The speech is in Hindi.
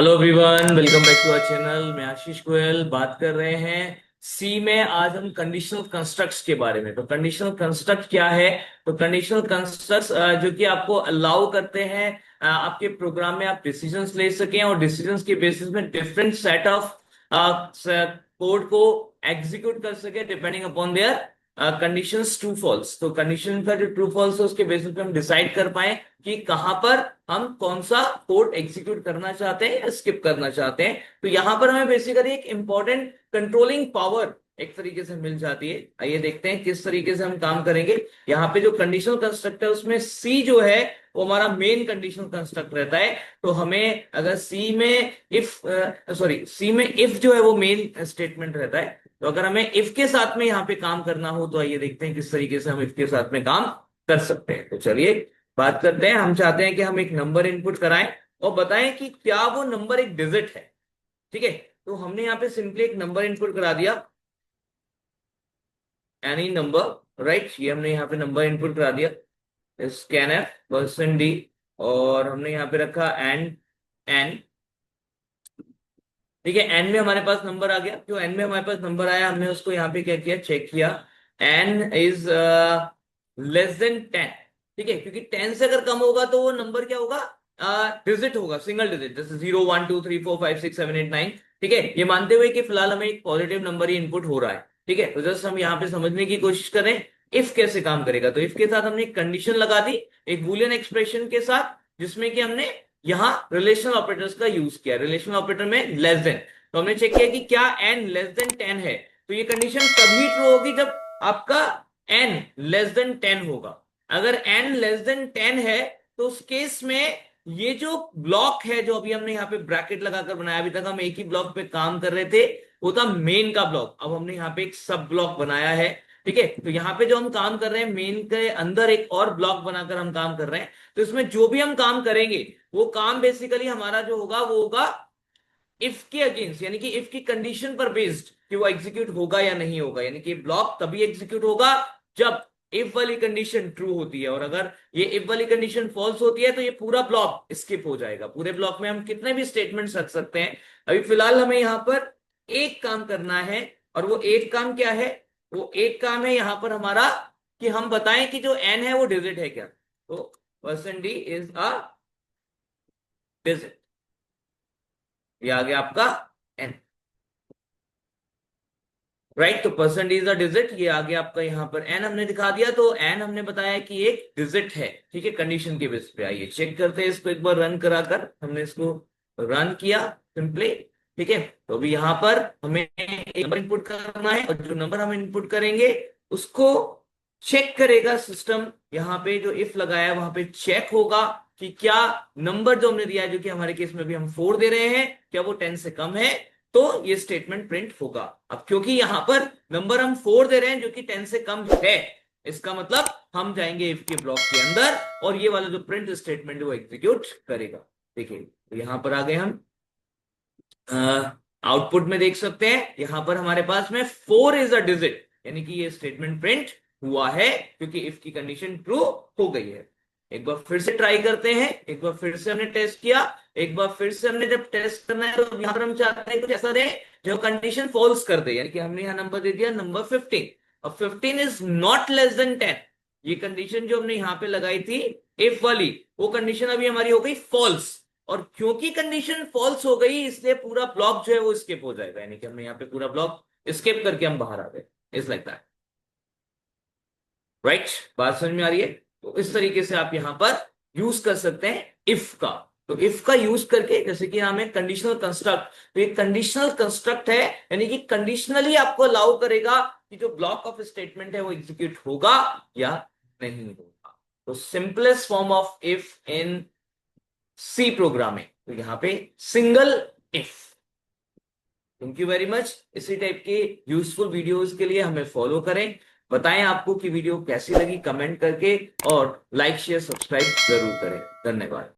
Hello everyone, welcome back to our channel. मैं आशीष गोयल बात कर रहे हैं सी में। आज हम कंडीशनल कंस्ट्रक्ट्स के बारे में। तो कंडीशनल कंस्ट्रक्ट क्या है? तो कंडीशनल कंस्ट्रक्ट्स जो कि आपको अलाउ करते हैं आपके प्रोग्राम में आप डिसीजंस ले सकें और डिसीजंस के बेसिस में डिफरेंट सेट ऑफ कोड को एग्जीक्यूट कर सके depending upon their conditions true false. तो कंडीशन का जो ट्रू फॉल्स है उसके बेसिस पे हम डिसाइड कर पाए कि कहां पर हम कौन सा कोड एग्जीक्यूट करना चाहते हैं या स्किप करना चाहते हैं। तो यहां पर हमें बेसिकली एक इंपॉर्टेंट कंट्रोलिंग पावर एक तरीके से मिल जाती है। आइए देखते हैं किस तरीके से हम काम करेंगे। यहाँ पे जो कंडीशनल कंस्ट्रक्ट है उसमें सी जो है वो हमारा मेन कंडीशनल कंस्ट्रक्ट रहता है। तो हमें अगर सी में इफ जो है वो मेन स्टेटमेंट रहता है। तो अगर हमें इफ के साथ में यहाँ पे काम करना हो तो आइए देखते हैं किस तरीके से हम इफ के साथ में काम कर सकते हैं। तो चलिए बात करते हैं। हम चाहते हैं कि हम एक नंबर इनपुट कराएं और बताएं कि क्या वो नंबर एक डिजिट है। ठीक है, तो हमने यहाँ पे सिंपली एक नंबर इनपुट करा दिया, एनी नंबर। राइट, ये हमने यहाँ पे नंबर इनपुट करा दिया, स्कैन एफ %d। और हमने यहाँ पे रखा एंड एन। ठीक है, एन में हमारे पास नंबर आ गया। क्यों एन में हमारे पास नंबर आया, हमने उसको यहाँ पे क्या किया, चेक किया। N is less than 10। ठीक है, क्योंकि 10 से अगर कम होगा तो वो नंबर क्या होगा, डिजिट होगा, सिंगल डिजिट, जैसे 0 1 2 3 4 5 6 7 8 9। ठीक है, ये मानते हुए कि फिलहाल हमें एक पॉजिटिव नंबर ही इनपुट हो रहा है। ठीक है, तो जस्ट हम यहाँ पे समझने की कोशिश करें इफ कैसे काम करेगा। तो इफ के साथ हमने एक कंडीशन लगा दी, एक बूलियन एक्सप्रेशन के साथ, जिसमें कि हमने यहाँ रिलेशनल ऑपरेटर्स का यूज किया। रिलेशनल ऑपरेटर में लेस देन, तो हमने चेक किया कि क्या एन लेस देन 10 है। तो ये कंडीशन तभी ट्रू होगी जब आपका एन लेस देन 10 होगा। अगर एन लेस देन 10 है तो उस केस में ये जो ब्लॉक है जो अभी हमने यहाँ पे ब्रैकेट लगाकर बनाया, अभी तक हम एक ही ब्लॉक पे काम कर रहे थे, वो था मेन का ब्लॉक। अब हमने यहाँ पे एक सब ब्लॉक बनाया है। ठीक है, तो यहाँ पे जो हम काम कर रहे हैं मेन के अंदर एक और ब्लॉक बनाकर हम काम कर रहे हैं। तो इसमें जो भी हम काम करेंगे वो काम बेसिकली हमारा जो होगा वो होगा इफ के अगेंस्ट, यानी कि इफ की कंडीशन पर बेस्ड कि वो एग्जीक्यूट होगा या नहीं होगा। यानी कि ब्लॉक तभी एग्जीक्यूट होगा जब इफ वाली कंडीशन ट्रू होती है, और अगर ये इफ वाली कंडीशन फॉल्स होती है तो ये पूरा ब्लॉक स्किप हो जाएगा। पूरे ब्लॉक में हम कितने भी स्टेटमेंट्स रख सकते हैं। अभी फिलहाल हमें यहां पर एक काम करना है, और वो एक काम क्या है, वो एक काम है यहां पर हमारा कि हम बताएं कि जो एन है वो डिजिट है क्या। तो % d इज अ डिजिट, ये आ गया आपका एन। राइट, तो % इज अ डिजिट, ये आ गया आपका यहाँ पर एन हमने दिखा दिया। तो एन हमने बताया कि एक डिजिट है। ठीक है, कंडीशन के बेस पे। आइए चेक करते हैं इसको एक बार रन कराकर। हमने इसको रन किया सिंपली। ठीक है, तो अभी यहाँ पर हमें एक नंबर इनपुट करना है, और जो नंबर हम इनपुट करेंगे उसको चेक करेगा सिस्टम। यहाँ पे जो इफ लगाया है वहां पे चेक होगा कि क्या नंबर जो हमने दिया है, जो कि हमारे केस में भी हम 4 दे रहे हैं, क्या वो 10 से कम है, तो ये स्टेटमेंट प्रिंट होगा। अब क्योंकि यहां पर नंबर हम 4 दे रहे हैं जो कि 10 से कम है, इसका मतलब हम जाएंगे इफ के ब्लॉक के अंदर और ये वाला जो प्रिंट स्टेटमेंट वो एग्जीक्यूट करेगा। देखिए, तो यहां पर आ गए हम आउटपुट में देख सकते हैं, यहां पर हमारे पास में 4 इज अ डिजिट, यानी कि ये स्टेटमेंट प्रिंट हुआ है क्योंकि इफ की कंडीशन ट्रू हो गई है। एक बार फिर से ट्राई करते हैं। एक बार फिर से हमने टेस्ट किया, एक बार फिर से हमने जब टेस्ट करना है तो यहां पर हम चाहते हैं कुछ ऐसा दे जो कंडीशन फॉल्स कर दे। यानी कि हमने यहां नंबर दे दिया नंबर 15, और 15 इज नॉट लेस देन 10। ये कंडीशन जो हमने यहां पे लगाई थी इफ वाली, वो कंडीशन अभी हमारी हो गई फॉल्स। और क्योंकि कंडीशन फॉल्स हो गई इसलिए पूरा ब्लॉक जो है वो स्किप हो जाएगा। यानी कि हमने यहाँ पे पूरा ब्लॉक स्किप करके हम बाहर आ गए। Is like that. राइट, बात समझ में आ रही है? तो इस तरीके से आप यहां पर यूज कर सकते हैं इफ का। तो इफ का यूज करके, जैसे कि नाम है कंडीशनल कंस्ट्रक्ट, तो ये कंडीशनल कंस्ट्रक्ट है, यानी कि कंडीशनली आपको अलाउ करेगा कि जो ब्लॉक ऑफ स्टेटमेंट है वो एग्जीक्यूट होगा या नहीं होगा। तो simplest form of if in C programming, तो यहां पे single if. Thank you very much. इसी टाइप के यूजफुल वीडियोस के लिए हमें फॉलो करें। बताएं आपको कि वीडियो कैसी लगी कमेंट करके, और लाइक शेयर सब्सक्राइब जरूर करें। धन्यवाद।